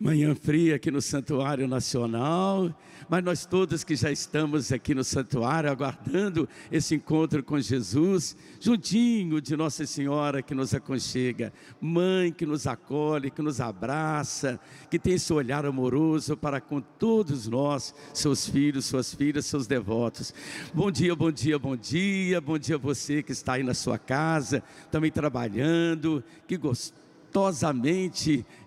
Manhã fria aqui no Santuário Nacional, mas nós todos que já estamos aqui no Santuário, aguardando esse encontro com Jesus, juntinho de Nossa Senhora que nos aconchega, Mãe que nos acolhe, que nos abraça, que tem esse olhar amoroso para com todos nós, seus filhos, suas filhas, seus devotos. Bom dia, bom dia, bom dia, bom dia a você que está aí na sua casa, também trabalhando, que gostosamente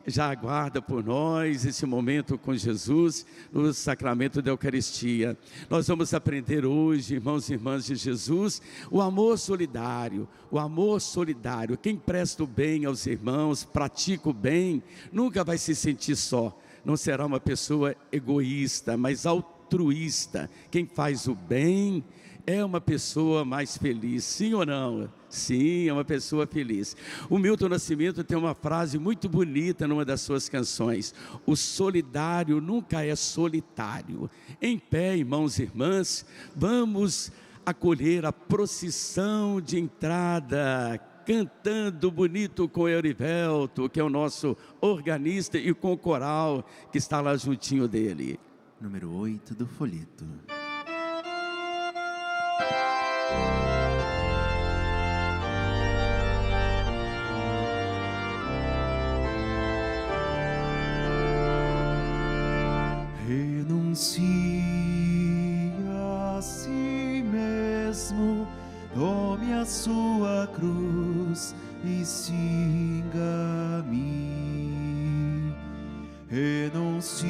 já aguarda por nós esse momento com Jesus no sacramento da Eucaristia. Nós vamos aprender hoje, irmãos e irmãs de Jesus, o amor solidário, o amor solidário. Quem presta o bem aos irmãos, pratica o bem, nunca vai se sentir só, não será uma pessoa egoísta, mas altruísta. Quem faz o bem é uma pessoa mais feliz, sim ou não? Sim, é uma pessoa feliz. O Milton Nascimento tem uma frase muito bonita numa das suas canções: o solidário nunca é solitário. Em pé, irmãos e irmãs, vamos acolher a procissão de entrada, cantando bonito com Eurivelto, que é o nosso organista, e com o coral que está lá juntinho dele. Número 8 do folheto. Renuncie a si mesmo, tome a sua cruz e siga-me. Renuncie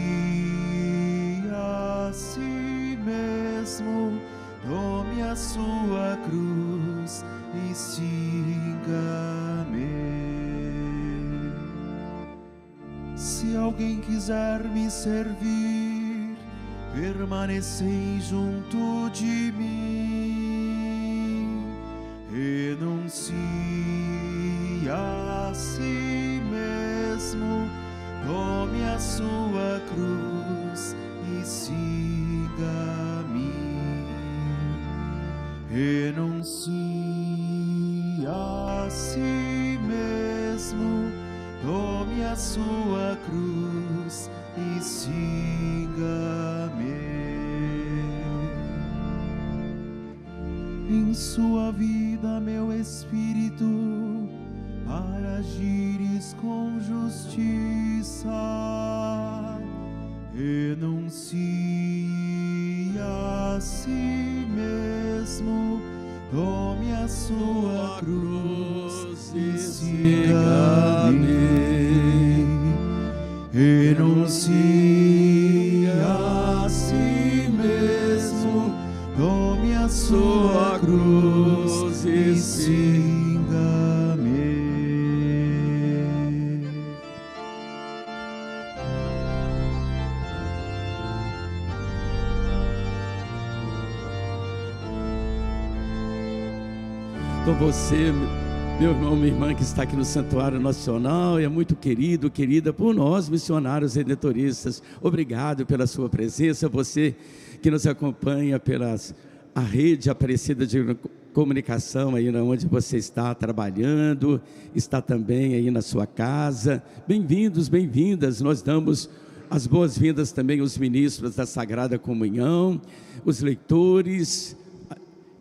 a si mesmo, tome a sua cruz e siga-me. Se alguém quiser me servir, permanecei junto de mim. Renuncie a si mesmo, tome a sua cruz e siga-me. Renuncie a si mesmo, tome a sua cruz e siga-me. Em sua vida, meu espírito, para agires com justiça. Renuncie a si mesmo, tome a sua cruz e siga-me. Renuncie a si mesmo, tome a sua cruz e siga-me. Com você, meu irmão, minha irmã que está aqui no Santuário Nacional, é muito querido, querida por nós, missionários redentoristas. Obrigado pela sua presença, você que nos acompanha pela a rede Aparecida de Comunicação, aí onde você está trabalhando, está também aí na sua casa. Bem-vindos, bem-vindas. Nós damos as boas-vindas também aos ministros da Sagrada Comunhão, os leitores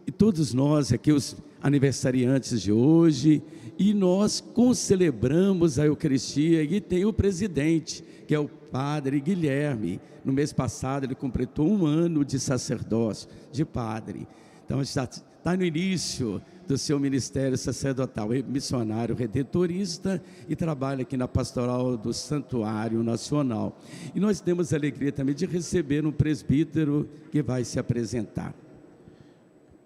e todos nós aqui, os aniversariantes de hoje, e nós concelebramos a Eucaristia e tem o presidente, que é o Padre Guilherme. No mês passado ele completou 1 ano de sacerdócio, de padre. Então está no início do seu ministério sacerdotal, é missionário redentorista e trabalha aqui na Pastoral do Santuário Nacional. E nós temos a alegria também de receber um presbítero que vai se apresentar.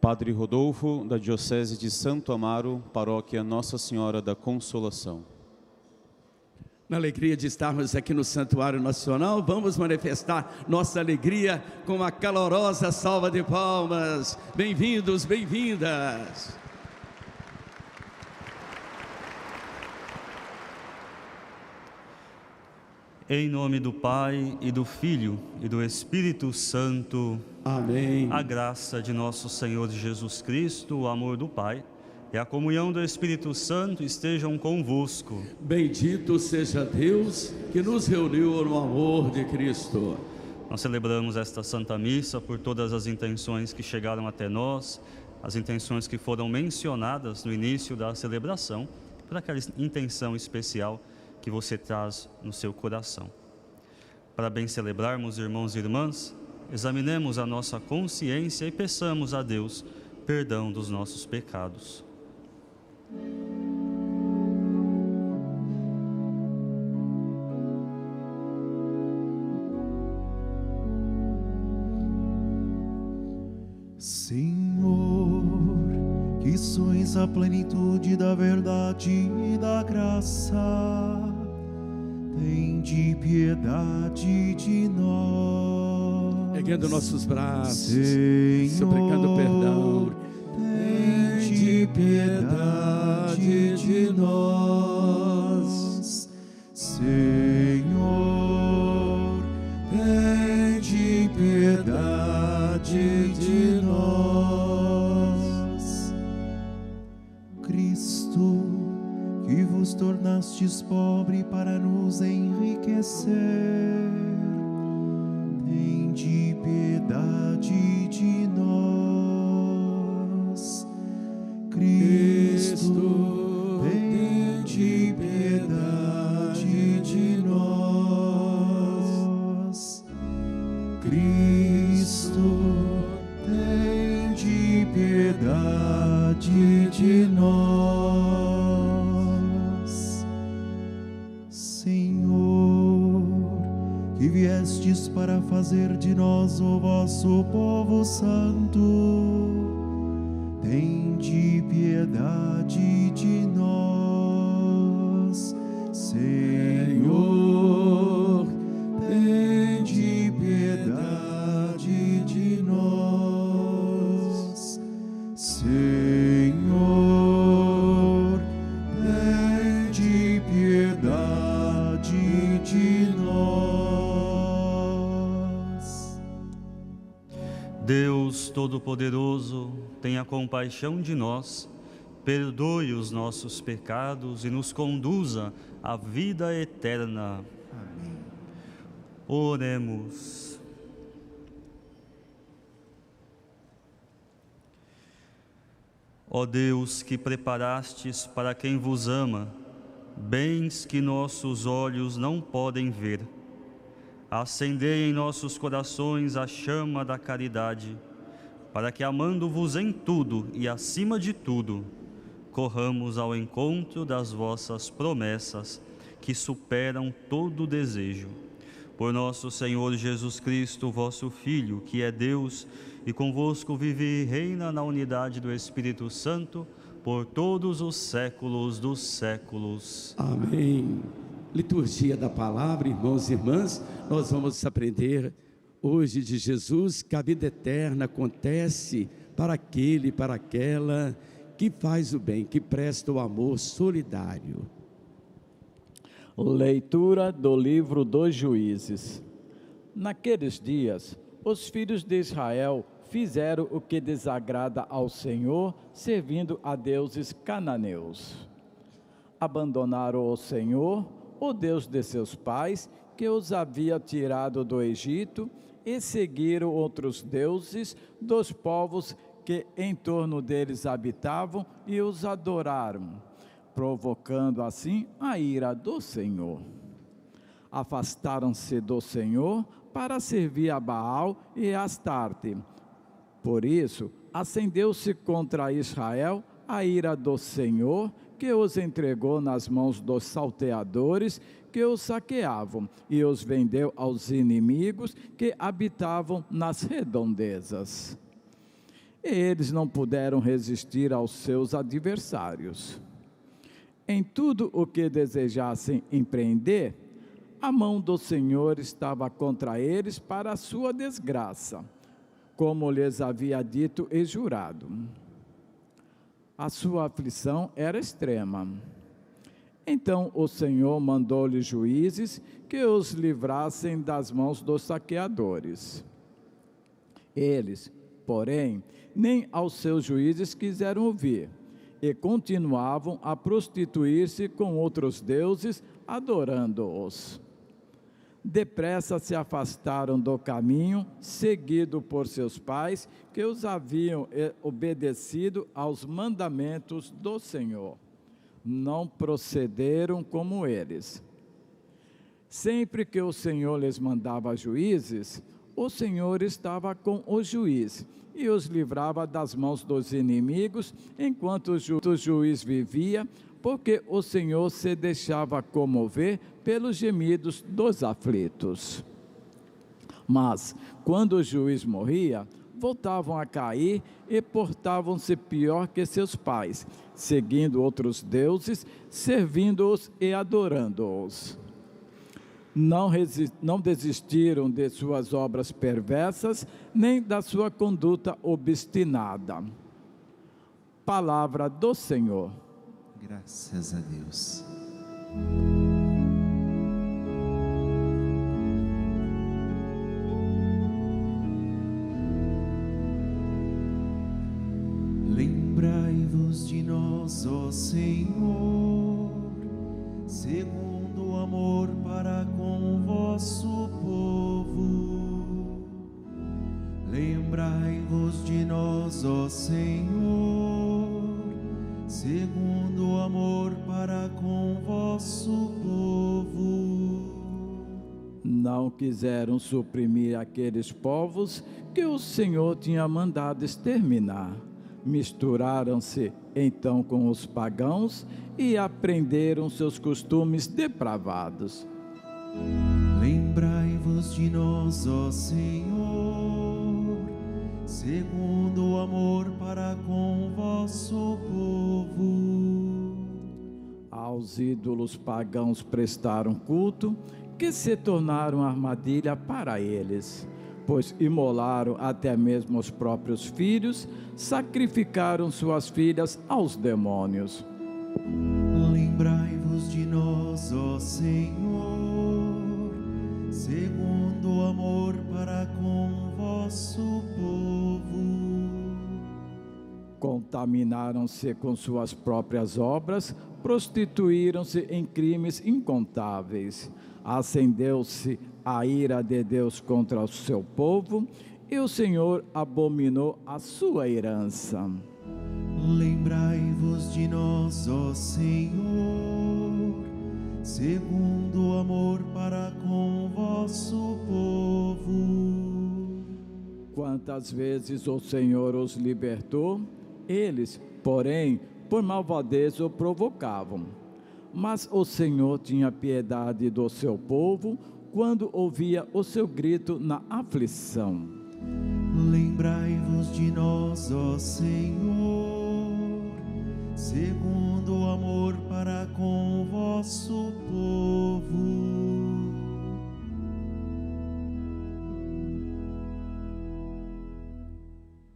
Padre Rodolfo, da Diocese de Santo Amaro, Paróquia Nossa Senhora da Consolação. Na alegria de estarmos aqui no Santuário Nacional, vamos manifestar nossa alegria com uma calorosa salva de palmas. Bem-vindos, bem-vindas. Em nome do Pai, e do Filho, e do Espírito Santo. Amém. A graça de nosso Senhor Jesus Cristo, o amor do Pai e a comunhão do Espírito Santo estejam convosco. Bendito seja Deus que nos reuniu no amor de Cristo. Nós celebramos esta Santa Missa por todas as intenções que chegaram até nós, as intenções que foram mencionadas no início da celebração, por aquela intenção especial que você traz no seu coração. Para bem celebrarmos, irmãos e irmãs, examinemos a nossa consciência e peçamos a Deus perdão dos nossos pecados. Senhor, que sois a plenitude da verdade e da graça, tende piedade de nós. Erguendo nossos braços, Senhor, suplicando perdão. tende piedade de nós. Senhor, tende piedade de nós. Cristo, que vos tornastes pobre para nos enriquecer, tende piedade de nós. Cristo, tende piedade de nós. Cristo, tende piedade de nós. Senhor, que viestes para fazer de nós o vosso povo santo, tende piedade de nós. Senhor, tende piedade de nós. Senhor, tende piedade de nós. Deus Todo-Poderoso, tenha compaixão de nós, perdoe os nossos pecados e nos conduza à vida eterna. Amém. Oremos. Ó Deus, que preparastes para quem vos ama bens que nossos olhos não podem ver, acendei em nossos corações a chama da caridade, para que, amando-vos em tudo e acima de tudo, corramos ao encontro das vossas promessas, que superam todo desejo. Por nosso Senhor Jesus Cristo, vosso Filho, que é Deus, e convosco vive e reina na unidade do Espírito Santo, por todos os séculos dos séculos. Amém. Liturgia da palavra, irmãos e irmãs, nós vamos aprender hoje de Jesus que a vida eterna acontece para aquele e para aquela que faz o bem, que presta o amor solidário. Leitura do livro dos Juízes. Naqueles dias, os filhos de Israel fizeram o que desagrada ao Senhor, servindo a deuses cananeus. Abandonaram o Senhor, o Deus de seus pais, que os havia tirado do Egito, e seguiram outros deuses dos povos que em torno deles habitavam e os adoraram, provocando assim a ira do Senhor. Afastaram-se do Senhor para servir a Baal e a Astarte. Por isso, acendeu-se contra Israel a ira do Senhor, que os entregou nas mãos dos salteadores que os saqueavam e os vendeu aos inimigos que habitavam nas redondezas. E eles não puderam resistir aos seus adversários. Em tudo o que desejassem empreender, a mão do Senhor estava contra eles para a sua desgraça, como lhes havia dito e jurado. A sua aflição era extrema. Então o Senhor mandou-lhes juízes que os livrassem das mãos dos saqueadores. Eles, porém, nem aos seus juízes quiseram ouvir, e continuavam a prostituir-se com outros deuses, adorando-os. Depressa se afastaram do caminho, seguido por seus pais, que os haviam obedecido aos mandamentos do Senhor. Não procederam como eles. Sempre que o Senhor lhes mandava juízes, o Senhor estava com o juiz e os livrava das mãos dos inimigos, enquanto o juiz vivia, porque o Senhor se deixava comover pelos gemidos dos aflitos. Mas, quando o juiz morria, voltavam a cair e portavam-se pior que seus pais, seguindo outros deuses, servindo-os e adorando-os. Não desistiram de suas obras perversas, nem da sua conduta obstinada. Palavra do Senhor. Graças a Deus. Lembrai-vos de nós, ó Senhor, segundo o amor para com o vosso povo. Lembrai-vos de nós, ó Senhor, segundo o amor para com o vosso povo. Não quiseram suprimir aqueles povos que o Senhor tinha mandado exterminar. Misturaram-se então com os pagãos e aprenderam seus costumes depravados. Lembrai-vos de nós, ó Senhor, segundo o amor para com o vosso povo. Aos ídolos pagãos prestaram culto, que se tornaram armadilha para eles, pois imolaram até mesmo os próprios filhos, sacrificaram suas filhas aos demônios. Lembrai-vos de nós, ó Senhor, segundo o amor para com o vosso povo. Contaminaram-se com suas próprias obras, prostituíram-se em crimes incontáveis. Acendeu-se a ira de Deus contra o seu povo, e o Senhor abominou a sua herança. Lembrai-vos de nós, ó Senhor, segundo o amor para com o vosso povo. Quantas vezes o Senhor os libertou, eles, porém, por malvadez o provocavam. Mas o Senhor tinha piedade do seu povo, quando ouvia o seu grito na aflição. Lembrai-vos de nós, ó Senhor, segundo o amor para com o vosso povo.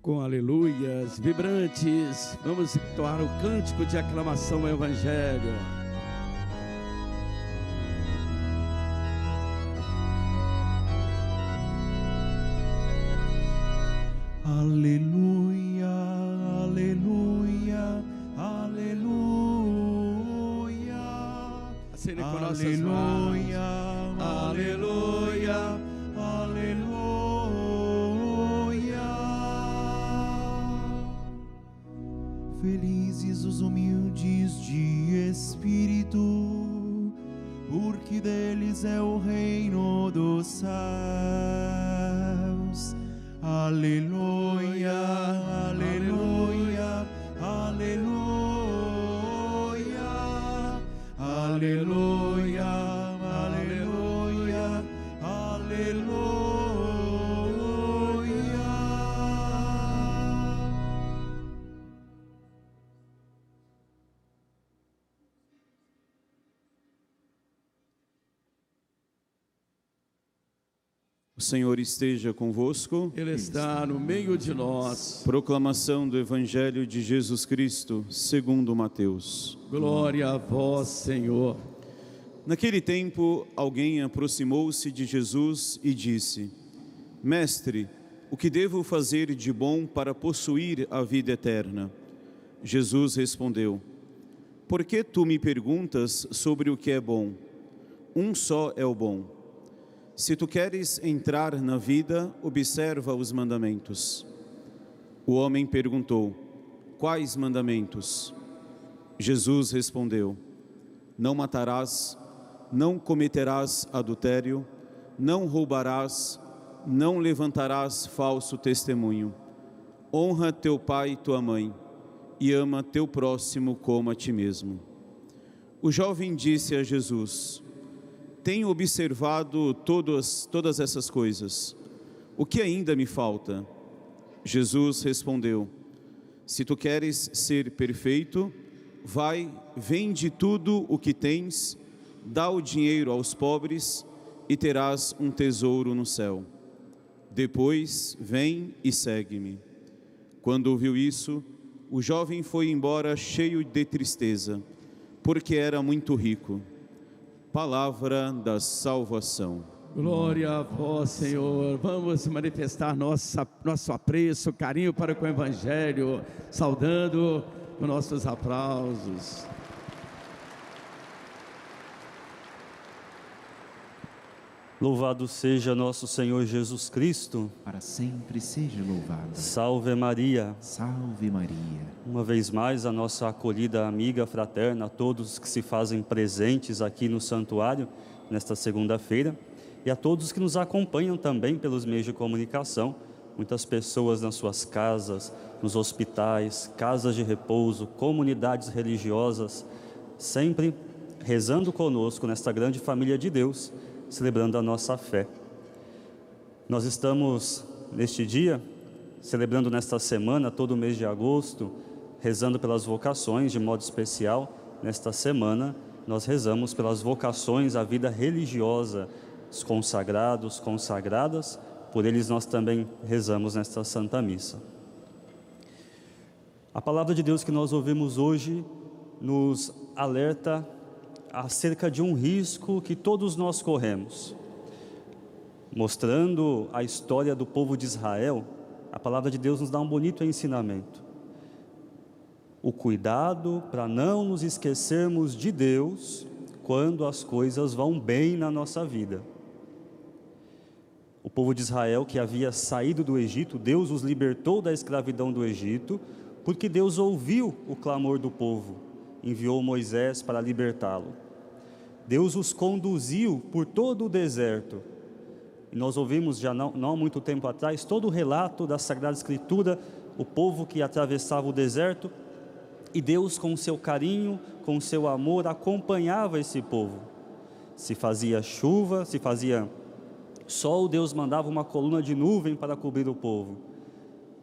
Com aleluias vibrantes, vamos entoar o cântico de aclamação ao Evangelho. Aleluia, aleluia, aleluia. Acendem com nossas mãos. Aleluia, aleluia. Felizes os humildes de espírito, porque deles é o reino dos céus. Aleluia, aleluia, aleluia, aleluia, aleluia, aleluia. O Senhor esteja convosco. Ele está no meio de nós. Proclamação do Evangelho de Jesus Cristo, segundo Mateus. Glória a vós, Senhor. Naquele tempo, alguém aproximou-se de Jesus e disse: Mestre, o que devo fazer de bom para possuir a vida eterna? Jesus respondeu: Por que tu me perguntas sobre o que é bom? Um só é o bom. Se tu queres entrar na vida, observa os mandamentos. O homem perguntou: Quais mandamentos? Jesus respondeu: Não matarás, não cometerás adultério, não roubarás, não levantarás falso testemunho. Honra teu pai e tua mãe, e ama teu próximo como a ti mesmo. O jovem disse a Jesus: Tenho observado todas essas coisas. O que ainda me falta? Jesus respondeu: Se tu queres ser perfeito, vai, vende tudo o que tens, dá o dinheiro aos pobres e terás um tesouro no céu. Depois, vem e segue-me. Quando ouviu isso, o jovem foi embora cheio de tristeza, porque era muito rico. Palavra da salvação. Glória a vós, Senhor. Vamos manifestar nosso apreço, carinho para com o Evangelho, saudando com nossos aplausos. Louvado seja nosso Senhor Jesus Cristo. Para sempre seja louvado. Salve Maria. Salve Maria. Uma vez mais, a nossa acolhida amiga fraterna, a todos que se fazem presentes aqui no santuário, nesta segunda-feira, e a todos que nos acompanham também pelos meios de comunicação, muitas pessoas nas suas casas, nos hospitais, casas de repouso, comunidades religiosas, sempre rezando conosco nesta grande família de Deus, celebrando a nossa fé. Nós estamos neste dia, celebrando nesta semana, todo o mês de agosto, rezando pelas vocações, de modo especial, nesta semana, nós rezamos pelas vocações à vida religiosa, os consagrados, consagradas, por eles nós também rezamos nesta Santa Missa. A palavra de Deus que nós ouvimos hoje nos alerta acerca de um risco que todos nós corremos. Mostrando a história do povo de Israel, a palavra de Deus nos dá um bonito ensinamento. O cuidado para não nos esquecermos de Deus quando as coisas vão bem na nossa vida. O povo de Israel que havia saído do Egito, Deus os libertou da escravidão do Egito, porque Deus ouviu o clamor do povo, enviou Moisés para libertá-lo. Deus os conduziu por todo o deserto. E nós ouvimos já não há muito tempo atrás todo o relato da Sagrada Escritura, o povo que atravessava o deserto, e Deus com seu carinho, com seu amor, acompanhava esse povo. Se fazia chuva, se fazia sol, Deus mandava uma coluna de nuvem para cobrir o povo.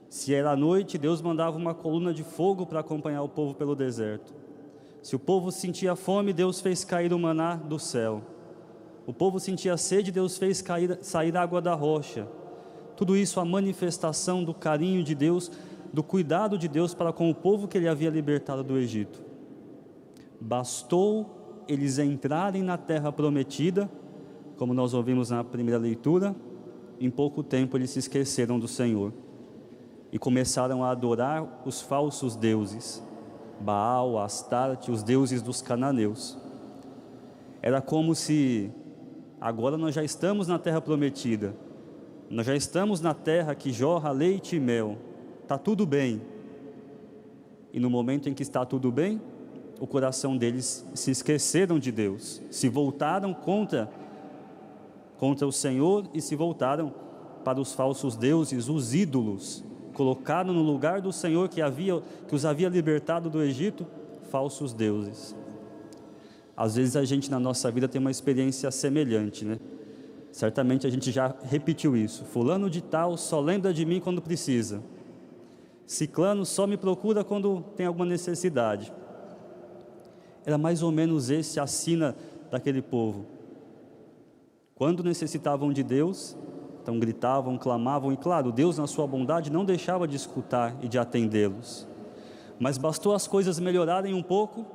Se era noite, Deus mandava uma coluna de fogo para acompanhar o povo pelo deserto. Se o povo sentia fome, Deus fez cair o maná do céu. O povo sentia sede, Deus fez sair água da rocha. Tudo isso a manifestação do carinho de Deus, do cuidado de Deus para com o povo que Ele havia libertado do Egito. Bastou eles entrarem na terra prometida, como nós ouvimos na primeira leitura, em pouco tempo eles se esqueceram do Senhor e começaram a adorar os falsos deuses, Baal, Astarte, os deuses dos cananeus. Era como se agora nós já estamos na terra prometida, nós já estamos na terra que jorra leite e mel, está tudo bem. E no momento em que está tudo bem, o coração deles se esqueceram de Deus, se voltaram contra o Senhor e se voltaram para os falsos deuses, os ídolos. Colocaram no lugar do Senhor que os havia libertado do Egito, falsos deuses. Às vezes a gente na nossa vida tem uma experiência semelhante, né? Certamente a gente já repetiu isso. Fulano de tal só lembra de mim quando precisa. Ciclano só me procura quando tem alguma necessidade. Era mais ou menos esse a sina daquele povo. Quando necessitavam de Deus, então gritavam, clamavam, e claro, Deus na sua bondade não deixava de escutar e de atendê-los. Mas bastou as coisas melhorarem um pouco,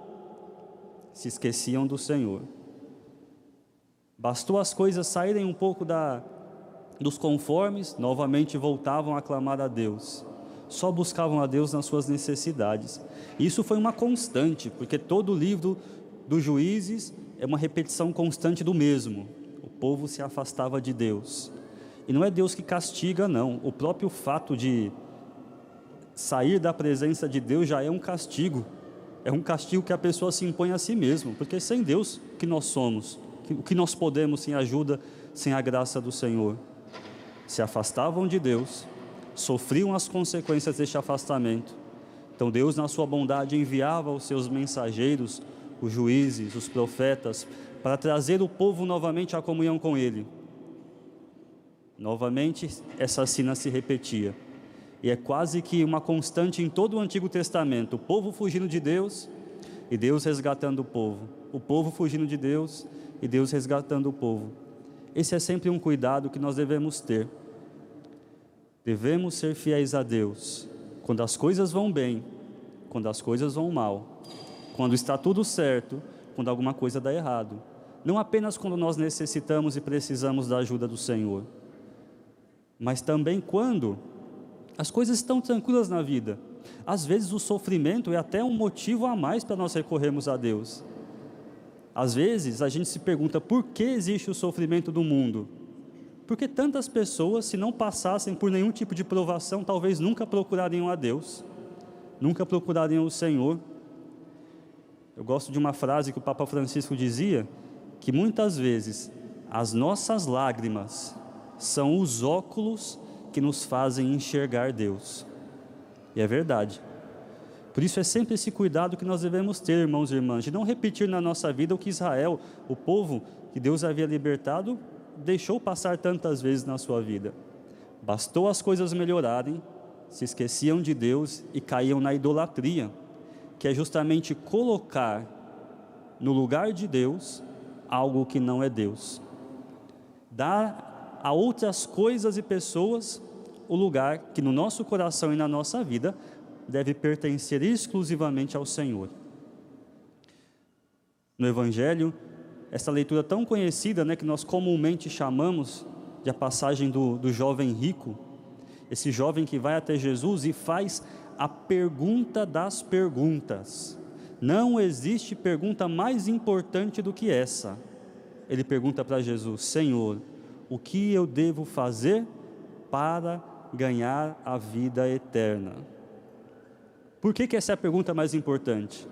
se esqueciam do Senhor. Bastou as coisas saírem um pouco dos conformes, novamente voltavam a clamar a Deus. só buscavam a Deus nas suas necessidades. Isso foi uma constante, porque todo o livro dos Juízes é uma repetição constante do mesmo. O povo se afastava de Deus. E não é Deus que castiga, não. O próprio fato de sair da presença de Deus já é um castigo. É um castigo que a pessoa se impõe a si mesma, porque sem Deus, o que nós somos? O que nós podemos sem a ajuda, sem a graça do Senhor? Se afastavam de Deus, sofriam as consequências deste afastamento. Então Deus, na sua bondade, enviava os seus mensageiros, os juízes, os profetas, para trazer o povo novamente à comunhão com Ele. Novamente, essa cena se repetia. E é quase que uma constante em todo o Antigo Testamento. O povo fugindo de Deus e Deus resgatando o povo. O povo fugindo de Deus e Deus resgatando o povo. Esse é sempre um cuidado que nós devemos ter. Devemos ser fiéis a Deus. Quando as coisas vão bem, quando as coisas vão mal. Quando está tudo certo, quando alguma coisa dá errado. Não apenas quando nós necessitamos e precisamos da ajuda do Senhor. Mas também quando as coisas estão tranquilas na vida. Às vezes o sofrimento é até um motivo a mais para nós recorrermos a Deus. Às vezes a gente se pergunta por que existe o sofrimento do mundo? Porque tantas pessoas, se não passassem por nenhum tipo de provação, talvez nunca procurariam a Deus, nunca procurariam o Senhor. Eu gosto de uma frase que o Papa Francisco dizia, que muitas vezes as nossas lágrimas são os óculos que nos fazem enxergar Deus. E é verdade. Por isso é sempre esse cuidado que nós devemos ter, irmãos e irmãs, de não repetir na nossa vida o que Israel, o povo que Deus havia libertado, deixou passar tantas vezes na sua vida. Bastou as coisas melhorarem, se esqueciam de Deus e caíam na idolatria, que é justamente colocar no lugar de Deus algo que não é Deus. Dar a outras coisas e pessoas o lugar que no nosso coração e na nossa vida deve pertencer exclusivamente ao Senhor. No Evangelho, essa leitura tão conhecida, que nós comumente chamamos de a passagem do jovem rico, esse jovem que vai até Jesus e faz a pergunta das perguntas. Não existe pergunta mais importante do que essa. Ele pergunta para Jesus: Senhor, o que eu devo fazer para ganhar a vida eterna? Por que essa é a pergunta mais importante?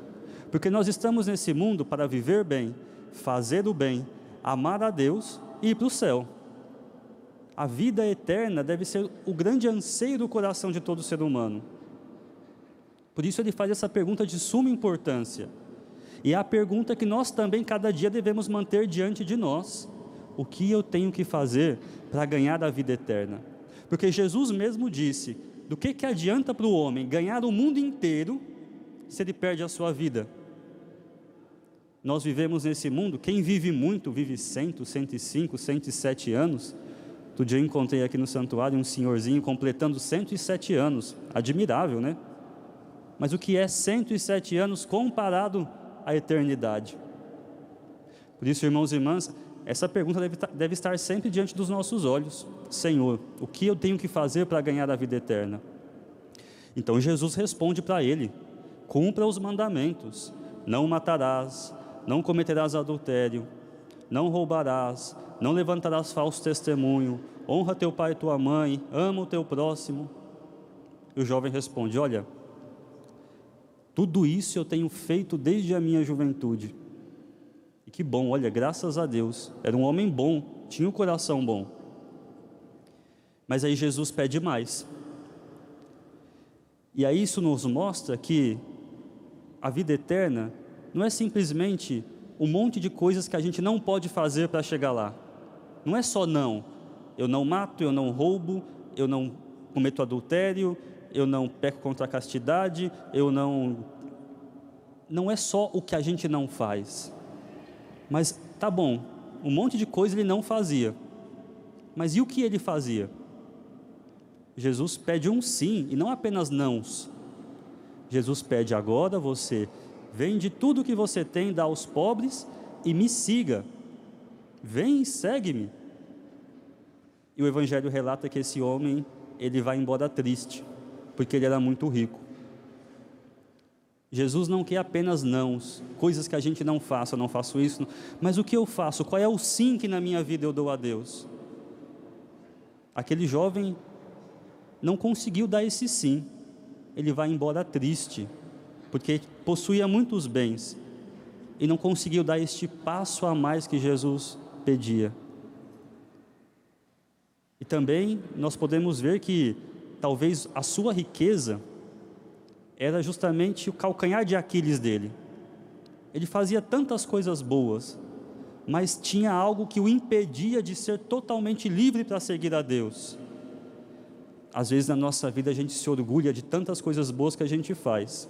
Porque nós estamos nesse mundo para viver bem, fazer o bem, amar a Deus e ir para o céu. A vida eterna deve ser o grande anseio do coração de todo ser humano. Por isso ele faz essa pergunta de suma importância. E é a pergunta que nós também cada dia devemos manter diante de nós. O que eu tenho que fazer para ganhar a vida eterna? Porque Jesus mesmo disse, do que adianta para o homem ganhar o mundo inteiro se ele perde a sua vida? Nós vivemos nesse mundo, quem vive muito, vive 100, 105, 107 anos. Outro dia eu encontrei aqui no santuário um senhorzinho completando 107 anos, admirável, né? Mas o que é 107 anos comparado à eternidade? Por isso, irmãos e irmãs, essa pergunta deve estar sempre diante dos nossos olhos. Senhor, o que eu tenho que fazer para ganhar a vida eterna? Então Jesus responde para ele: cumpra os mandamentos, não matarás, não cometerás adultério, não roubarás, não levantarás falso testemunho, honra teu pai e tua mãe, ama o teu próximo. E o jovem responde: olha, tudo isso eu tenho feito desde a minha juventude. E que bom, olha, graças a Deus, era um homem bom, tinha um coração bom. Mas aí Jesus pede mais. E aí isso nos mostra que a vida eterna não é simplesmente um monte de coisas que a gente não pode fazer para chegar lá. Não é só não, eu não mato, eu não roubo, eu não cometo adultério, eu não peco contra a castidade, eu não... Não é só o que a gente não faz. Mas tá bom, um monte de coisa ele não fazia. Mas e o que ele fazia? Jesus pede um sim, e não apenas nãos. Jesus pede: agora você vende tudo o que você tem, dá aos pobres e me siga. Vem e segue-me. E o Evangelho relata que esse homem, ele vai embora triste, porque ele era muito rico. Jesus não quer apenas nãos, coisas que a gente não faça, eu não faço isso, mas o que eu faço? Qual é o sim que na minha vida eu dou a Deus? Aquele jovem não conseguiu dar esse sim, ele vai embora triste, porque possuía muitos bens, e não conseguiu dar este passo a mais que Jesus pedia. E também nós podemos ver que talvez a sua riqueza era justamente o calcanhar de Aquiles dele. Ele fazia tantas coisas boas, mas tinha algo que o impedia de ser totalmente livre para seguir a Deus. Às vezes na nossa vida a gente se orgulha de tantas coisas boas que a gente faz,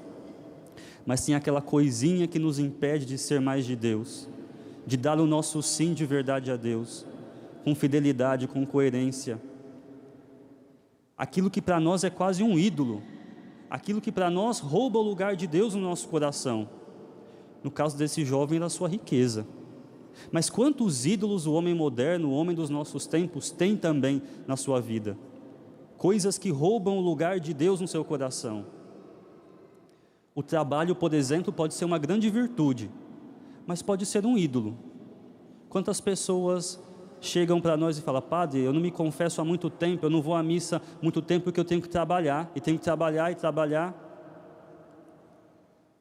mas tem aquela coisinha que nos impede de ser mais de Deus, de dar o nosso sim de verdade a Deus, com fidelidade, com coerência. Aquilo que para nós é quase um ídolo, aquilo que para nós rouba o lugar de Deus no nosso coração. No caso desse jovem era a sua riqueza. Mas quantos ídolos o homem moderno, o homem dos nossos tempos, tem também na sua vida? Coisas que roubam o lugar de Deus no seu coração. O trabalho, por exemplo, pode ser uma grande virtude, mas pode ser um ídolo. Quantas pessoas chegam para nós e falam: padre, eu não me confesso há muito tempo, eu não vou à missa há muito tempo porque eu tenho que trabalhar, e tenho que trabalhar e trabalhar.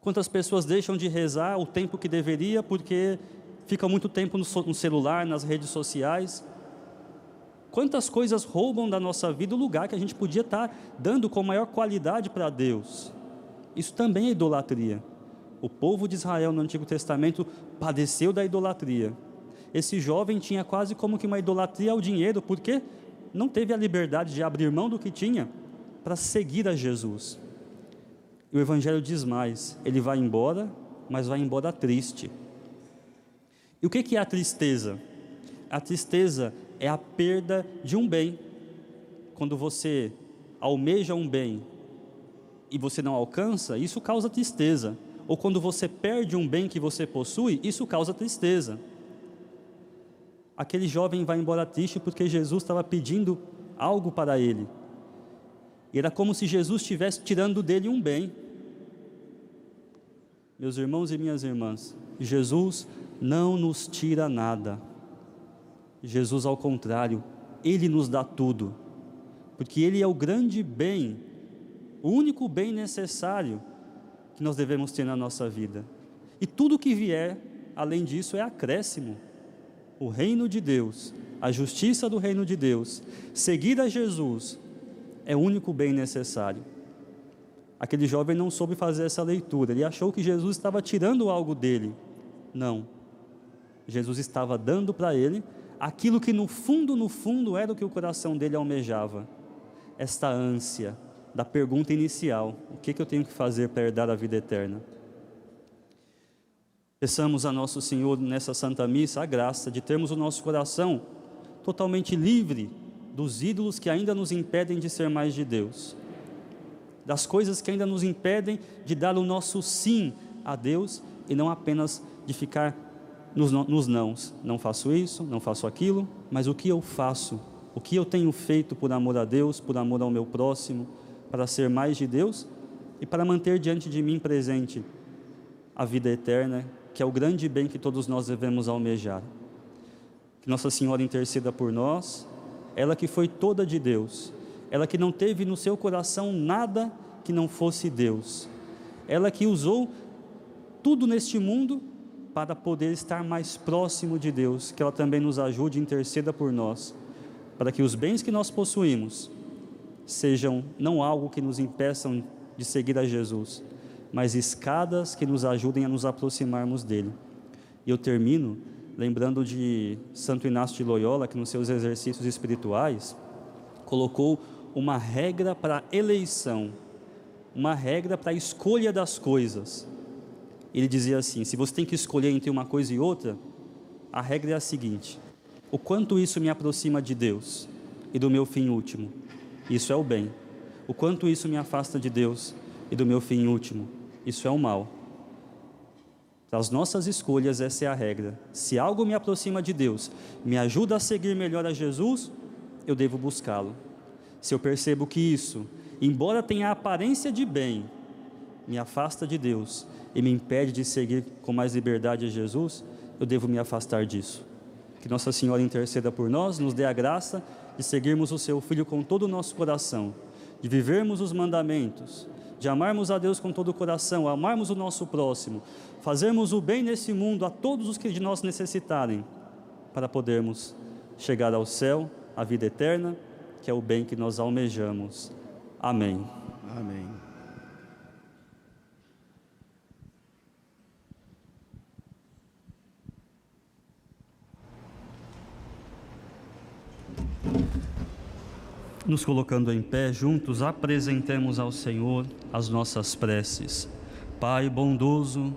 Quantas pessoas deixam de rezar o tempo que deveria porque ficam muito tempo no celular, nas redes sociais. Quantas coisas roubam da nossa vida o lugar que a gente podia estar dando com maior qualidade para Deus. Isso também é idolatria. O povo de Israel no Antigo Testamento padeceu da idolatria. Esse jovem tinha quase como que uma idolatria ao dinheiro, porque não teve a liberdade de abrir mão do que tinha para seguir a Jesus. E o Evangelho diz mais: ele vai embora, mas vai embora triste. E o que é a tristeza? A tristeza é a perda de um bem. Quando você almeja um bem e você não alcança, isso causa tristeza. Ou quando você perde um bem que você possui, isso causa tristeza. Aquele jovem vai embora triste porque Jesus estava pedindo algo para ele. E era como se Jesus estivesse tirando dele um bem. Meus irmãos e minhas irmãs, Jesus não nos tira nada. Jesus, ao contrário, Ele nos dá tudo. Porque Ele é o grande bem, o único bem necessário que nós devemos ter na nossa vida. E tudo que vier, além disso, é acréscimo. O reino de Deus, a justiça do reino de Deus, seguir a Jesus, é o único bem necessário. Aquele jovem não soube fazer essa leitura, ele achou que Jesus estava tirando algo dele. Não, Jesus estava dando para ele aquilo que no fundo era o que o coração dele almejava. Esta ânsia da pergunta inicial: o que eu tenho que fazer para herdar a vida eterna? Peçamos a nosso Senhor nessa Santa Missa a graça de termos o nosso coração totalmente livre dos ídolos que ainda nos impedem de ser mais de Deus, das coisas que ainda nos impedem de dar o nosso sim a Deus e não apenas de ficar nos nãos. Não faço isso, não faço aquilo, mas o que eu faço? O que eu tenho feito por amor a Deus, por amor ao meu próximo, para ser mais de Deus e para manter diante de mim presente a vida eterna, que é o grande bem que todos nós devemos almejar. Que Nossa Senhora interceda por nós, ela que foi toda de Deus, ela que não teve no seu coração nada que não fosse Deus, ela que usou tudo neste mundo para poder estar mais próximo de Deus, que ela também nos ajude e interceda por nós, para que os bens que nós possuímos sejam não algo que nos impeçam de seguir a Jesus, mas escadas que nos ajudem a nos aproximarmos dele. E eu termino lembrando de Santo Inácio de Loyola, que nos seus exercícios espirituais colocou uma regra para eleição, uma regra para a escolha das coisas. Ele dizia assim: se você tem que escolher entre uma coisa e outra, a regra é a seguinte: o quanto isso me aproxima de Deus e do meu fim último, isso é o bem. O quanto isso me afasta de Deus e do meu fim último, isso é o mal. Para as nossas escolhas, essa é a regra. Se algo me aproxima de Deus, me ajuda a seguir melhor a Jesus, eu devo buscá-lo. Se eu percebo que isso embora tenha a aparência de bem, me afasta de Deus e me impede de seguir com mais liberdade a Jesus, eu devo me afastar disso. Que Nossa Senhora interceda por nós, nos dê a graça de seguirmos o Seu Filho com todo o nosso coração, de vivermos os mandamentos, de amarmos a Deus com todo o coração, amarmos o nosso próximo, fazermos o bem nesse mundo a todos os que de nós necessitarem, para podermos chegar ao céu, à vida eterna, que é o bem que nós almejamos. Amém. Amém. Nos colocando em pé, juntos apresentemos ao Senhor as nossas preces. Pai bondoso,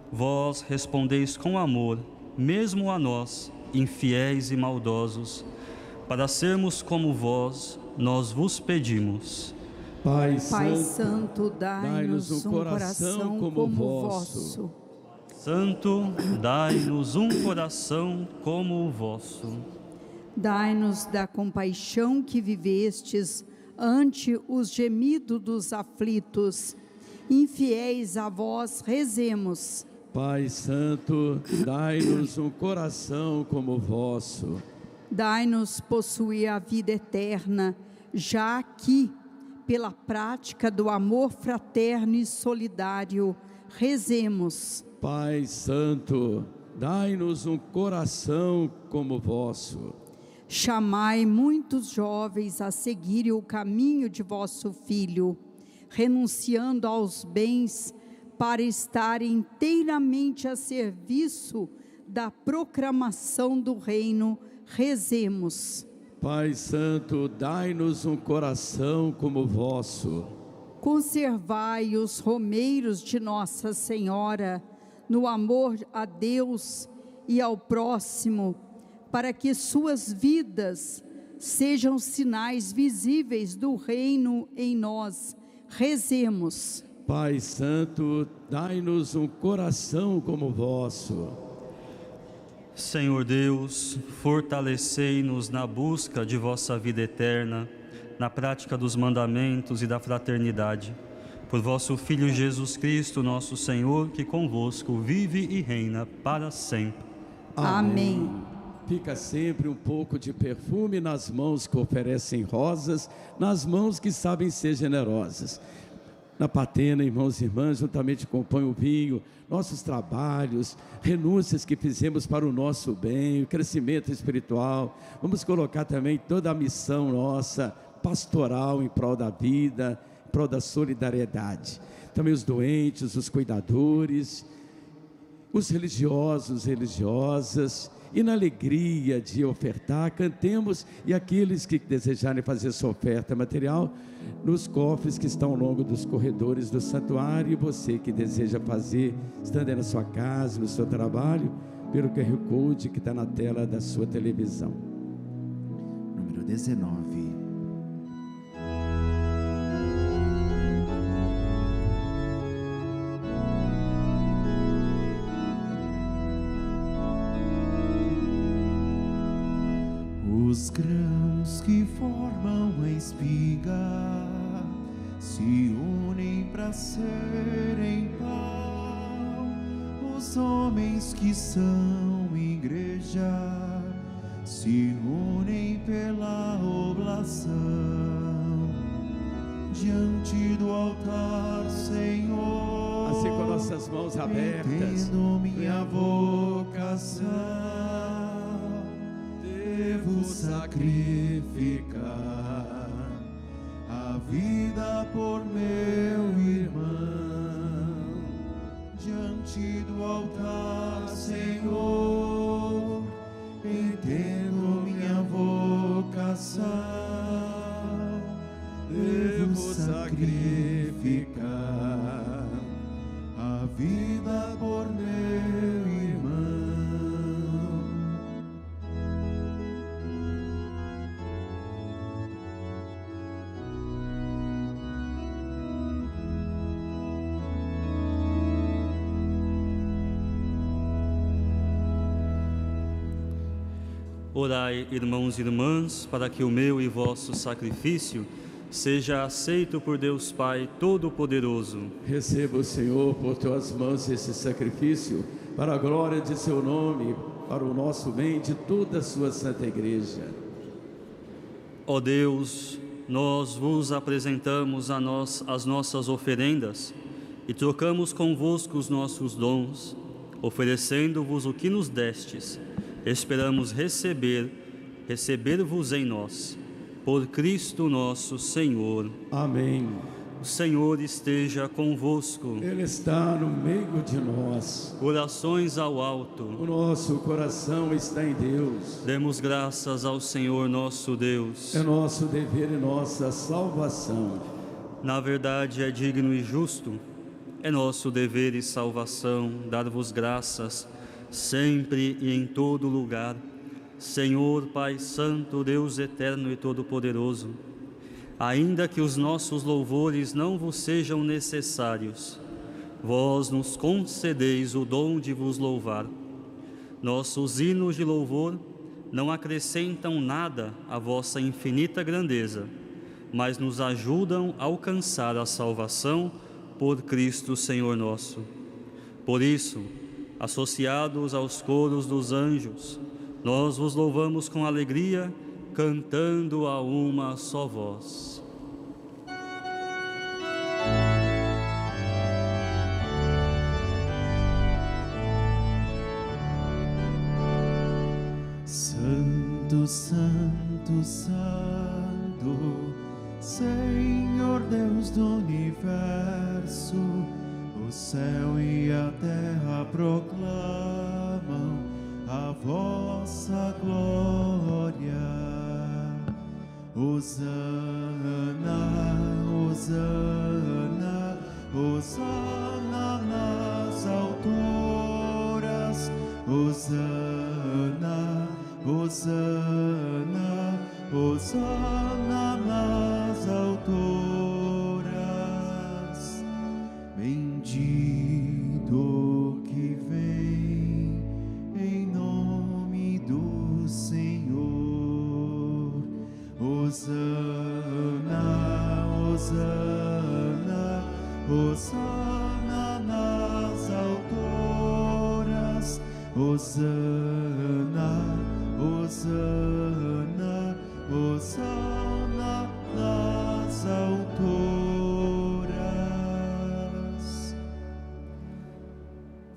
vós respondeis com amor, mesmo a nós, infiéis e maldosos. Para sermos como vós, nós vos pedimos. Pai Santo, dai-nos um coração como o vosso. Santo, dai-nos um coração como o vosso. Dai-nos da compaixão que vivestes ante os gemidos dos aflitos. Infiéis a vós, rezemos. Pai Santo, dai-nos um coração como o vosso. Dai-nos possuir a vida eterna, já que, pela prática do amor fraterno e solidário, rezemos. Pai Santo, dai-nos um coração como o vosso. Chamai muitos jovens a seguirem o caminho de vosso Filho, renunciando aos bens para estar inteiramente a serviço da proclamação do reino. Rezemos. Pai Santo, dai-nos um coração como o vosso. Conservai os romeiros de Nossa Senhora no amor a Deus e ao próximo, para que suas vidas sejam sinais visíveis do reino em nós. Rezemos. Pai Santo, dai-nos um coração como o vosso. Senhor Deus, fortalecei-nos na busca de vossa vida eterna, na prática dos mandamentos e da fraternidade. Por vosso Filho Jesus Cristo, nosso Senhor, que convosco vive e reina para sempre. Amém. Fica sempre um pouco de perfume nas mãos que oferecem rosas, nas mãos que sabem ser generosas. Na patena, irmãos e irmãs, juntamente compõem o vinho, nossos trabalhos, renúncias que fizemos para o nosso bem, o crescimento espiritual. Vamos colocar também toda a missão nossa, pastoral, em prol da vida, em prol da solidariedade. Também os doentes, os cuidadores, os religiosos, religiosas. E na alegria de ofertar, cantemos, e aqueles que desejarem fazer sua oferta material, nos cofres que estão ao longo dos corredores do santuário, e você que deseja fazer, estando aí na sua casa, no seu trabalho, pelo QR Code que está na tela da sua televisão. Número 19. Os grãos que formam a espiga se unem para serem pão. Os homens que são igreja se unem pela oblação. Diante do altar, Senhor, Assim com nossas mãos abertas, entendo minha vocação, devo sacrificar a vida por meu irmão. Diante do altar, Senhor, entendo minha vocação, devo sacrificar a vida por meu irmão. Orai, irmãos e irmãs, para que o meu e vosso sacrifício seja aceito por Deus Pai Todo-Poderoso. Receba o Senhor por tuas mãos esse sacrifício, para a glória de seu nome, para o nosso bem de toda a sua santa igreja. Ó Deus, nós vos apresentamos as nossas oferendas e trocamos convosco os nossos dons, oferecendo-vos o que nos destes. Esperamos receber-vos em nós, por Cristo nosso Senhor. Amém. O Senhor esteja convosco. Ele está no meio de nós. Corações ao alto. O nosso coração está em Deus. Demos graças ao Senhor nosso Deus. É nosso dever e nossa salvação. Na verdade, é digno e justo, é nosso dever e salvação dar-vos graças, sempre e em todo lugar, Senhor Pai Santo, Deus eterno e todo-poderoso. Ainda que os nossos louvores não vos sejam necessários, vós nos concedeis o dom de vos louvar. Nossos hinos de louvor não acrescentam nada à vossa infinita grandeza, mas nos ajudam a alcançar a salvação por Cristo Senhor nosso. Por isso, associados aos coros dos anjos, nós vos louvamos com alegria, cantando a uma só voz. Santo, Santo, Santo, Senhor Deus do universo, o céu e a terra proclamam a vossa glória. Hosana, Hosana, Hosana nas alturas. Hosana, Hosana, Hosana nas alturas. Bendito que vem em nome do Senhor. Hosana, Hosana, Hosana nas alturas. Hosana, Hosana, Hosana nas alturas.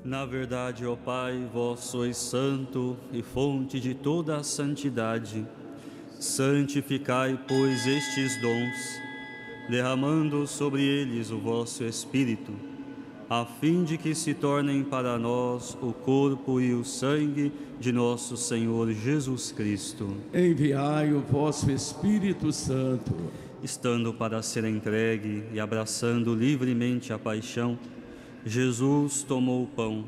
Na verdade, ó Pai, vós sois santo e fonte de toda a santidade. Santificai, pois, estes dons, derramando sobre eles o vosso Espírito, a fim de que se tornem para nós o corpo e o sangue de nosso Senhor Jesus Cristo. Enviai o vosso Espírito Santo. Estando para ser entregue e abraçando livremente a paixão, Jesus tomou o pão,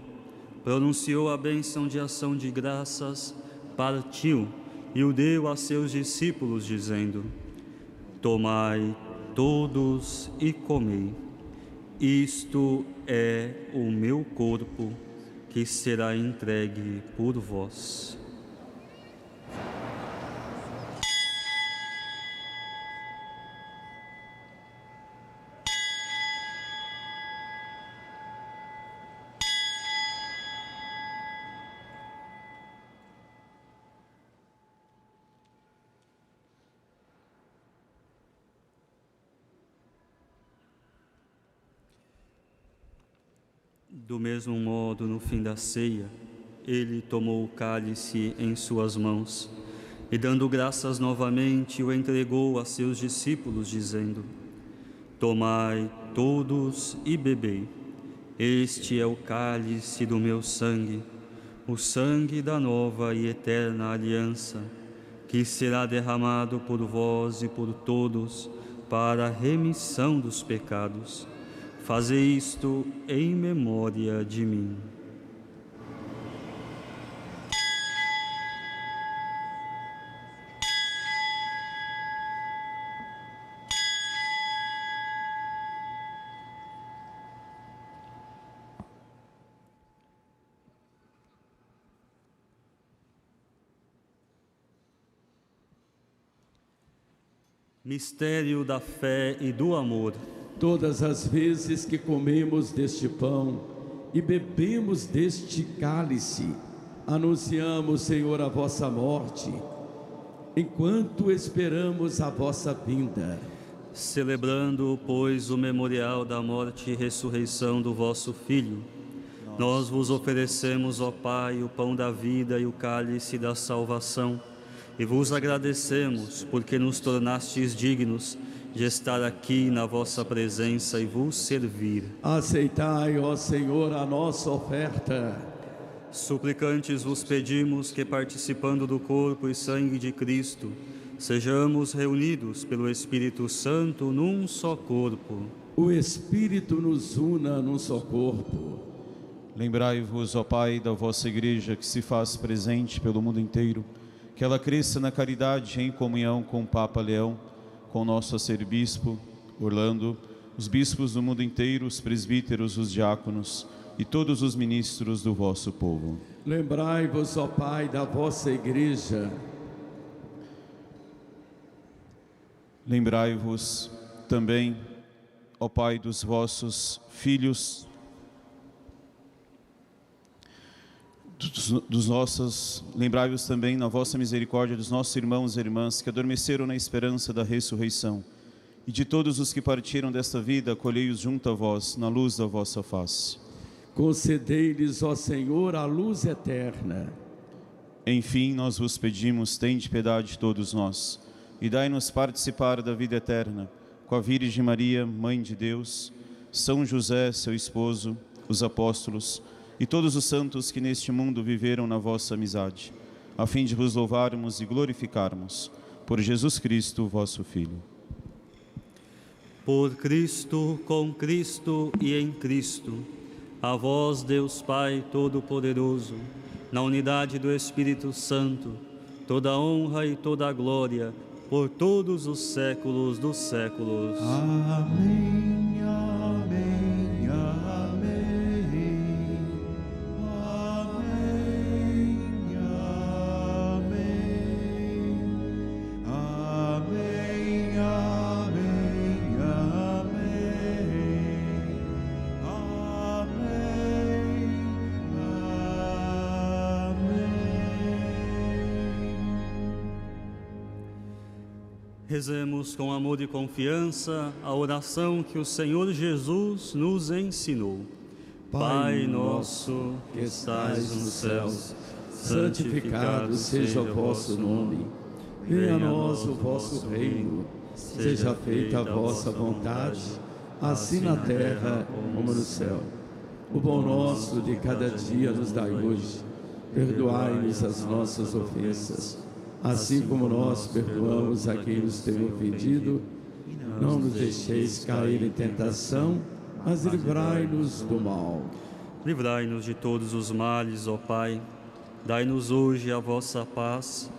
pronunciou a bênção de ação de graças, partiu e o deu a seus discípulos, dizendo: Tomai todos e comei. Isto é o meu corpo, que será entregue por vós. Do mesmo modo, no fim da ceia, ele tomou o cálice em suas mãos e, dando graças novamente, o entregou a seus discípulos, dizendo: Tomai todos e bebei. Este é o cálice do meu sangue, o sangue da nova e eterna aliança, que será derramado por vós e por todos para a remissão dos pecados. Fazei isto em memória de mim. Mistério da fé e do amor. Todas as vezes que comemos deste pão e bebemos deste cálice, anunciamos, Senhor, a vossa morte, enquanto esperamos a vossa vinda. Celebrando, pois, o memorial da morte e ressurreição do vosso Filho, nós vos oferecemos, ó Pai, o pão da vida e o cálice da salvação, e vos agradecemos porque nos tornastes dignos de estar aqui na vossa presença e vos servir. Aceitai, ó Senhor, a nossa oferta. Suplicantes vos pedimos que, participando do corpo e sangue de Cristo, sejamos reunidos pelo Espírito Santo num só corpo. O Espírito nos una num só corpo. Lembrai-vos, ó Pai, da vossa Igreja que se faz presente pelo mundo inteiro, que ela cresça na caridade em comunhão com o Papa Leão, com o nosso arcebispo Orlando, os bispos do mundo inteiro, os presbíteros, os diáconos e todos os ministros do vosso povo. Lembrai-vos, ó Pai, da vossa Igreja. Lembrai-vos também, ó Pai, dos vossos filhos, lembrai-vos também na vossa misericórdia dos nossos irmãos e irmãs que adormeceram na esperança da ressurreição, e de todos os que partiram desta vida, acolhei-os junto a vós, na luz da vossa face. Concedei-lhes, ó Senhor, a luz eterna. Enfim, nós vos pedimos, tende piedade de todos nós, e dai-nos participar da vida eterna, com a Virgem Maria, Mãe de Deus, São José, seu esposo, os apóstolos, e todos os santos que neste mundo viveram na vossa amizade, a fim de vos louvarmos e glorificarmos, por Jesus Cristo, vosso Filho. Por Cristo, com Cristo e em Cristo, a vós, Deus Pai Todo-Poderoso, na unidade do Espírito Santo, toda a honra e toda a glória, por todos os séculos dos séculos. Amém. Rezemos com amor e confiança a oração que o Senhor Jesus nos ensinou. Pai nosso que estais nos céus, santificado seja o vosso nome. Venha a nós o vosso reino. Seja feita a vossa vontade, assim na terra como no céu. O pão nosso de cada dia nos dai hoje. Perdoai-nos as nossas ofensas, assim como nós perdoamos a quem nos tem ofendido. Não nos deixeis cair em tentação, mas livrai-nos do mal. Livrai-nos de todos os males, ó Pai. Dai-nos hoje a vossa paz.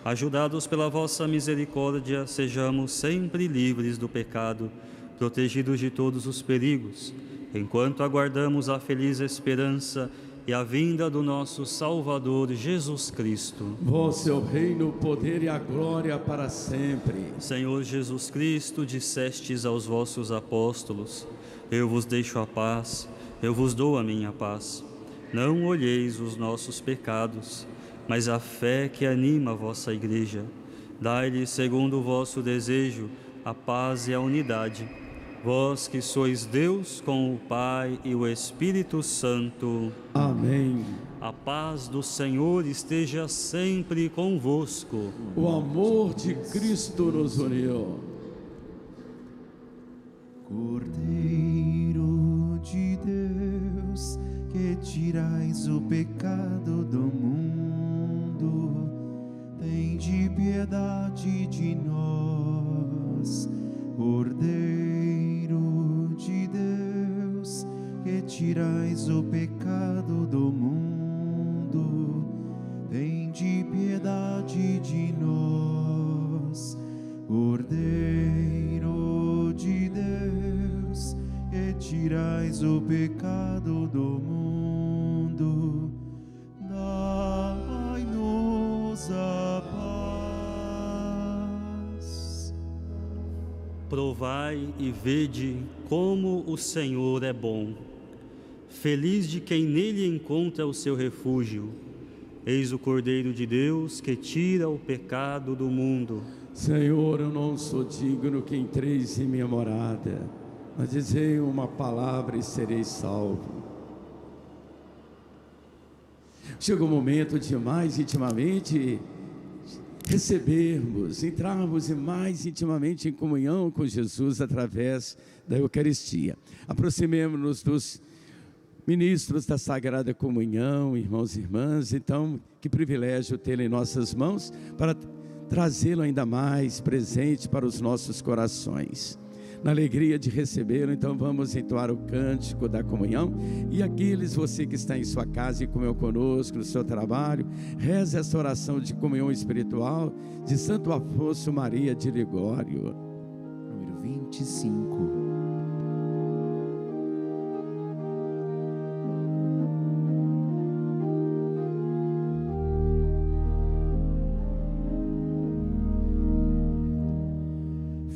Ajudados pela vossa misericórdia, sejamos sempre livres do pecado, protegidos de todos os perigos, enquanto aguardamos a feliz esperança e a vinda do nosso Salvador Jesus Cristo. Vosso é o reino, o poder e a glória para sempre. Senhor Jesus Cristo, dissestes aos vossos apóstolos: eu vos deixo a paz, eu vos dou a minha paz. Não olheis os nossos pecados, mas a fé que anima a vossa Igreja. Dai-lhe, segundo o vosso desejo, a paz e a unidade. Vós que sois Deus com o Pai e o Espírito Santo. Amém. A paz do Senhor esteja sempre convosco. O amor de Cristo nos uniu. Cordeiro de Deus, que tirais o pecado do mundo, tende piedade de nós. Cordeiro de Deus, que tirais o pecado do mundo, tende piedade de nós. Cordeiro de Deus, que tirais o pecado do mundo, dai-nos a paz. Provai e vede como o Senhor é bom. Feliz de quem nele encontra o seu refúgio. Eis o Cordeiro de Deus que tira o pecado do mundo. Senhor, eu não sou digno que entreis em minha morada, mas dizei uma palavra e serei salvo. Chega o momento de mais intimamente recebermos, entrarmos mais intimamente em comunhão com Jesus através da Eucaristia. Aproximemo-nos dos ministros da Sagrada Comunhão, irmãos e irmãs. Então, que privilégio tê-lo em nossas mãos para trazê-lo ainda mais presente para os nossos corações. Na alegria de recebê-lo, então vamos entoar o cântico da comunhão. E aqueles, você que está em sua casa e comeu conosco no seu trabalho, reze essa oração de comunhão espiritual de Santo Afonso Maria de Ligório. Número 25.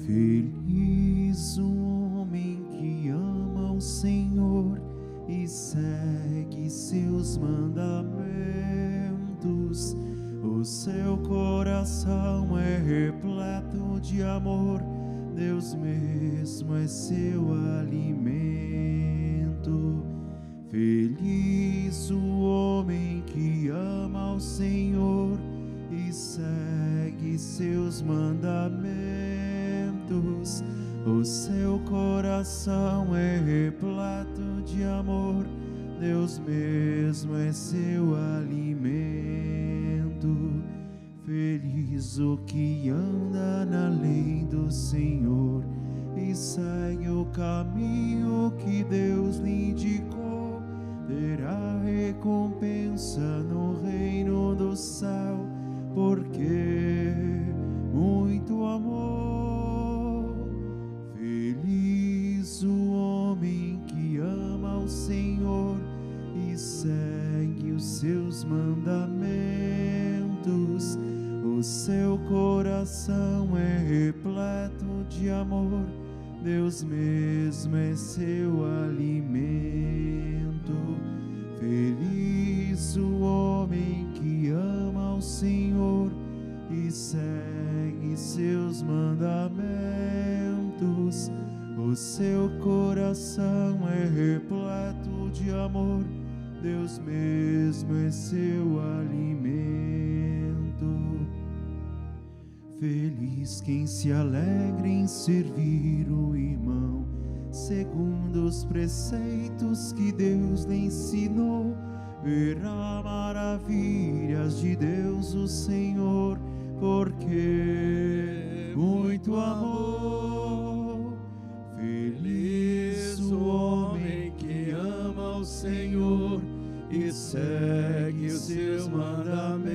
Feliz o homem que ama o Senhor e segue seus mandamentos. O seu coração é repleto de amor, Deus mesmo é seu alimento. Feliz o homem que ama o Senhor e segue seus mandamentos. O seu coração é repleto de amor, Deus mesmo é seu alimento. Feliz o que anda na lei do Senhor e segue o caminho que Deus lhe indicou, terá recompensa no reino do céu, porque muito amor. Feliz o homem que ama o Senhor e segue os seus mandamentos. O seu coração é repleto de amor, Deus mesmo é seu alimento. Feliz o homem que ama o Senhor e segue seus mandamentos. O seu coração é repleto de amor, Deus mesmo é seu alimento. Feliz quem se alegra em servir o irmão, segundo os preceitos que Deus lhe ensinou. Verá maravilhas de Deus o Senhor, porque muito amor. Feliz o homem que ama o Senhor e segue os seus mandamentos.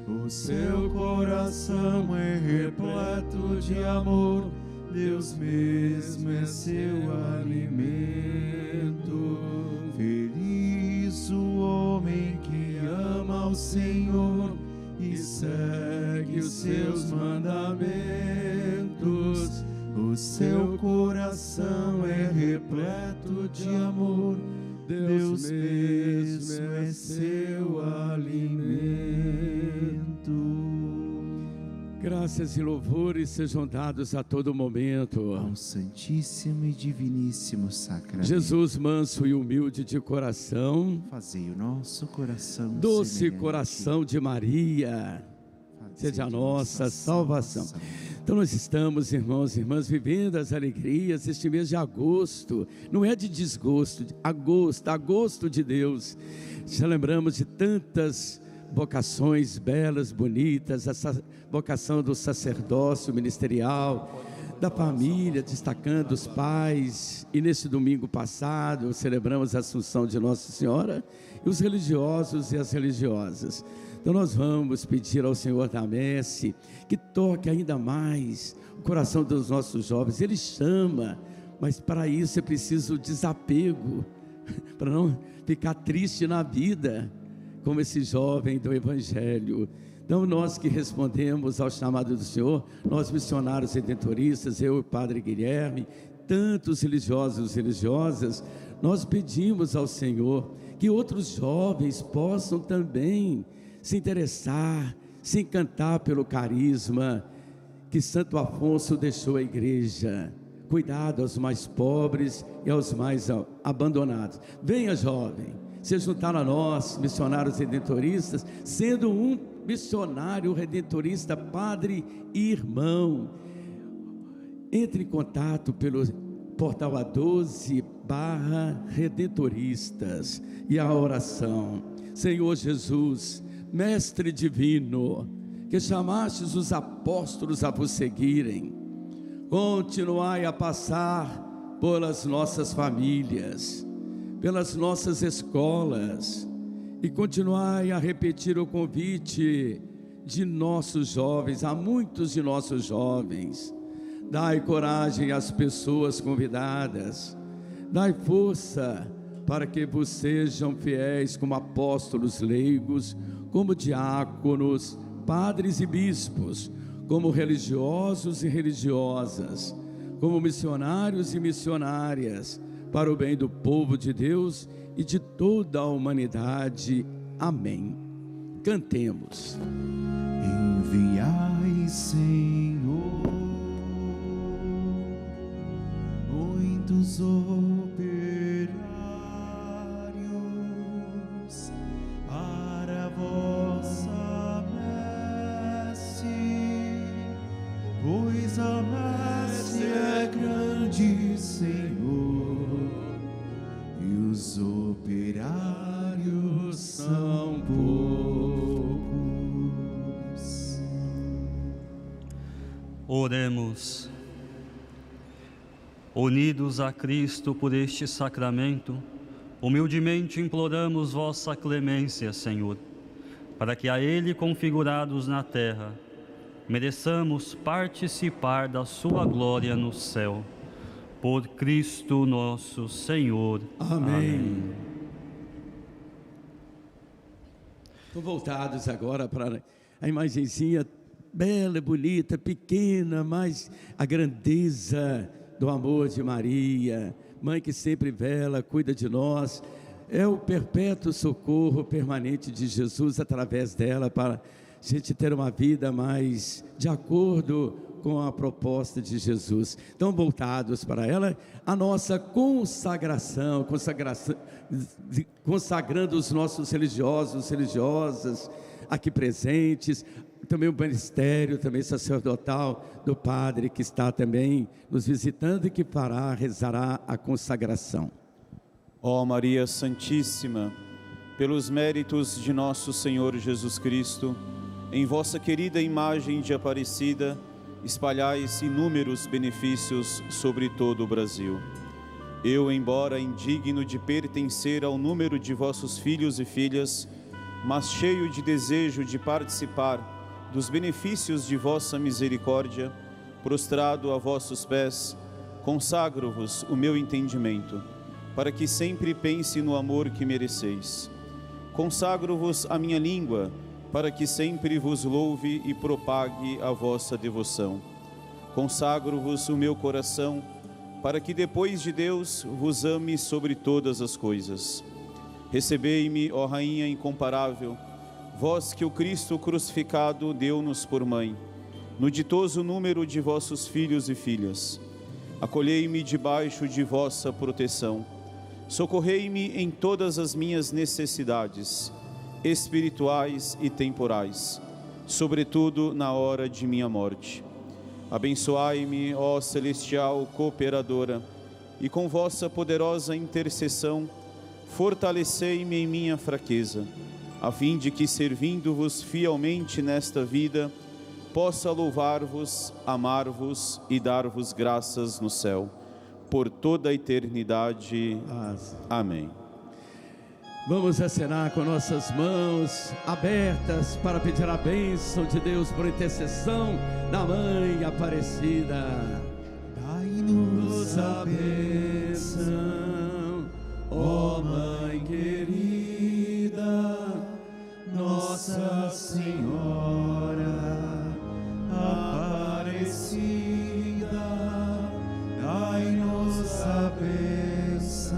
O seu coração é repleto de amor, Deus mesmo é seu alimento. Feliz o homem que ama o Senhor e segue os seus mandamentos. O seu coração é repleto de amor, Deus mesmo é seu alimento. Graças e louvores sejam dados a todo momento Ao Santíssimo e Diviníssimo Sacramento. Jesus, manso e humilde de coração, Fazei o nosso coração doce semelhante. coração de Maria, Fazei seja a de nossa salvação. Então nós estamos, irmãos e irmãs, vivendo as alegrias deste mês de agosto. Não é de desgosto, de agosto de Deus. Já lembramos de tantas vocações belas, bonitas, essa vocação do sacerdócio ministerial, da família, destacando os pais. E nesse domingo passado celebramos a Assunção de Nossa Senhora e os religiosos e as religiosas. Então nós vamos pedir ao Senhor da Messe que toque ainda mais o coração dos nossos jovens. Ele chama, mas para isso é preciso desapego, para não ficar triste na vida, como esse jovem do Evangelho Então, nós que respondemos ao chamado do Senhor, nós missionários redentoristas, eu e o Padre Guilherme, tantos religiosos e religiosas, nós pedimos ao Senhor que outros jovens possam também se interessar, se encantar pelo carisma que Santo Afonso deixou à igreja. Cuidado aos mais pobres e aos mais abandonados. Venha, jovem, se juntar a nós, missionários redentoristas, sendo um missionário redentorista, padre e irmão. Entre em contato pelo portal A12/Redentoristas e a oração. Senhor Jesus, Mestre divino, que chamastes os apóstolos a vos seguirem, continuai a passar pelas nossas famílias, pelas nossas escolas, e continuai a repetir o convite de nossos jovens, a muitos de nossos jovens. Dai coragem às pessoas convidadas, dai força para que vos sejam fiéis como apóstolos leigos, como diáconos, padres e bispos, como religiosos e religiosas, como missionários e missionárias, para o bem do povo de Deus e de toda a humanidade. Amém. Cantemos. Enviai, Senhor, muitos operários para a vossa messe, pois a messe é grande, Senhor, e os operários são poucos. Oremos. Unidos a Cristo por este sacramento, humildemente imploramos vossa clemência, Senhor, para que a Ele configurados na terra, mereçamos participar da sua glória no céu. Por Cristo nosso Senhor. Amém. Estão voltados agora para a imagenzinha bela, bonita, pequena, mas a grandeza do amor de Maria, mãe que sempre vela, cuida de nós. É o perpétuo socorro permanente de Jesus através dela, para a gente ter uma vida mais de acordo com a proposta de Jesus. Então, voltados para ela, a nossa consagração, consagrando os nossos religiosos, religiosas aqui presentes, também o ministério, também sacerdotal do Padre que está também nos visitando e que rezará a consagração. Ó Maria Santíssima, pelos méritos de nosso Senhor Jesus Cristo, em vossa querida imagem de Aparecida, espalhais inúmeros benefícios sobre todo o Brasil. Eu, embora indigno de pertencer ao número de vossos filhos e filhas, mas cheio de desejo de participar dos benefícios de vossa misericórdia, prostrado a vossos pés, consagro-vos o meu entendimento, para que sempre pense no amor que mereceis. Consagro-vos a minha língua, para que sempre vos louve e propague a vossa devoção. Consagro-vos o meu coração, para que depois de Deus vos ame sobre todas as coisas. Recebei-me, ó Rainha incomparável, vós que o Cristo crucificado deu-nos por mãe, no ditoso número de vossos filhos e filhas. Acolhei-me debaixo de vossa proteção. Socorrei-me em todas as minhas necessidades, espirituais e temporais, sobretudo na hora de minha morte. Abençoai-me, ó celestial cooperadora, e com vossa poderosa intercessão, fortalecei-me em minha fraqueza, a fim de que, servindo-vos fielmente nesta vida, possa louvar-vos, amar-vos e dar-vos graças no céu, por toda a eternidade. Amém. Vamos acenar com nossas mãos abertas para pedir a bênção de Deus por intercessão da Mãe Aparecida. Dai-nos a bênção, ó Mãe querida, nossa Nossa Senhora Aparecida, dai-nos a bênção,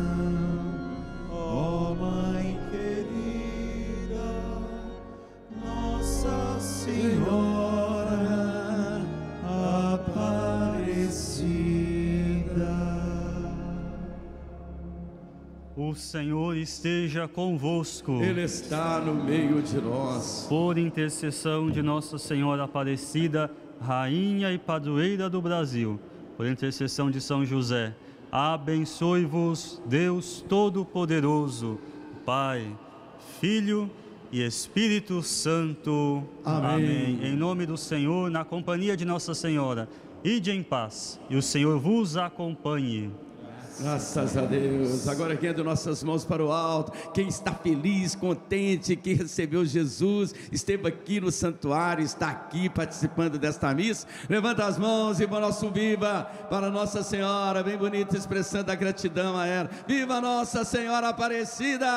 ó Mãe querida. Nossa Senhora Aparecida. O Senhor esteja convosco. Ele está no meio de nós. Por intercessão de Nossa Senhora Aparecida, Rainha e Padroeira do Brasil, por intercessão de São José, abençoe-vos Deus Todo-Poderoso, Pai, Filho e Espírito Santo. Amém. Em nome do Senhor, na companhia de Nossa Senhora, ide em paz, e o Senhor vos acompanhe. Graças a Deus. Agora erguendo nossas mãos para o alto, quem está feliz, contente, que recebeu Jesus, esteve aqui no santuário, está aqui participando desta missa, levanta as mãos e nosso viva para Nossa Senhora, bem bonita, expressando a gratidão a ela. Viva Nossa Senhora Aparecida!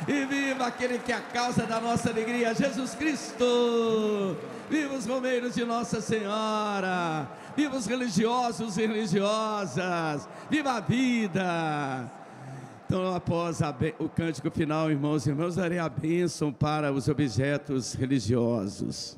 E viva aquele que é a causa da nossa alegria, Jesus Cristo! Viva os romeiros de Nossa Senhora! Viva os religiosos e religiosas! Viva a vida! Então, após o cântico final, irmãos e irmãs, darei a bênção para os objetos religiosos.